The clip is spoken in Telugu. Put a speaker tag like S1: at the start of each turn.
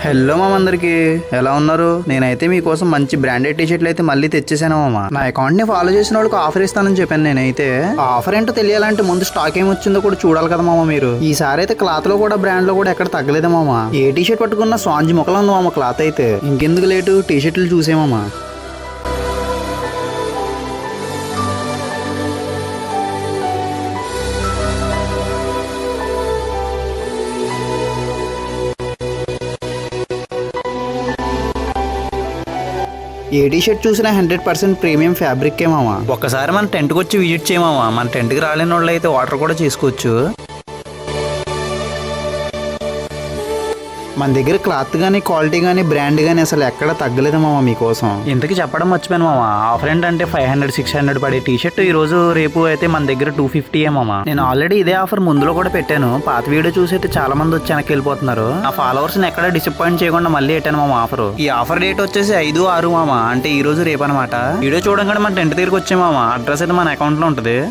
S1: హలో మామ, అందరికి ఎలా ఉన్నారు? నేనైతే మీకోసం మంచి బ్రాండెడ్ టీషర్ట్లు అయితే మళ్ళీ తెచ్చేసాను మామ. నా అకౌంట్ ని ఫాలో చేసిన వాళ్ళకి ఆఫర్ ఇస్తానని చెప్పాను. నేనైతే ఆఫర్ ఏంటో తెలియాలంటే ముందు స్టాక్ ఏమి వచ్చిందో కూడా చూడాలి కదా మామ. మీరు ఈసారి అయితే క్లాత్ లో కూడా బ్రాండ్ లో కూడా ఎక్కడ తగ్గలేదు మామ. ఏ టీషర్ట్ పట్టుకున్న స్పాంజ్ ముక్కలు ఉంది మామ క్లాత్ అయితే. ఇంకెందుకు లేటు, టీషర్ట్లు చూసేమామా. ఏ టీషర్ట్ చూసినా 100% ప్రీమియం ఫ్యాబ్రిక్ మామ. ఒక్కసారి మన టెంట్కి వచ్చి విజిట్ చేయమామా. మన టెంట్కి రాలేని వాళ్ళు అయితే వాటర్ కూడా చేసుకోవచ్చు. మన దగ్గర క్లాత్ గానీ, క్వాలిటీ గానీ, బ్రాండ్ గానీ అసలు ఎక్కడ తగ్గలేదు మామ మీకోసం. ఇంతకీ చెప్పడం మర్చిపోయాను మామ. ఆఫర్ ఏంటంటే 500, 600 పడే టీషర్ట్ ఈ రోజు రేపు అయితే మన దగ్గర 250 మామ. నేను ఆల్రెడీ ఇదే ఆఫర్ ముందులో కూడా పెట్టాను. పాత వీడియో చూసి అయితే చాలా మంది వచ్చి వెనక్కి వెళ్ళిపోతున్నారు. ఆ ఫాలోవర్స్ ని ఎక్కడ డిసప్పాయింట్ చేయకుండా మళ్ళీ పెట్టాను మామ ఆఫర్. ఈ ఆఫర్ డేట్ వచ్చేసి 5, 6 మామ. అంటే ఈ రోజు రేపు అనమాట. వీడియో చూడంగానే మన టెంట్ దగ్గరికి వచ్చే మామ. అడ్రస్ అయితే మన అకౌంట్ లో ఉంటుంది.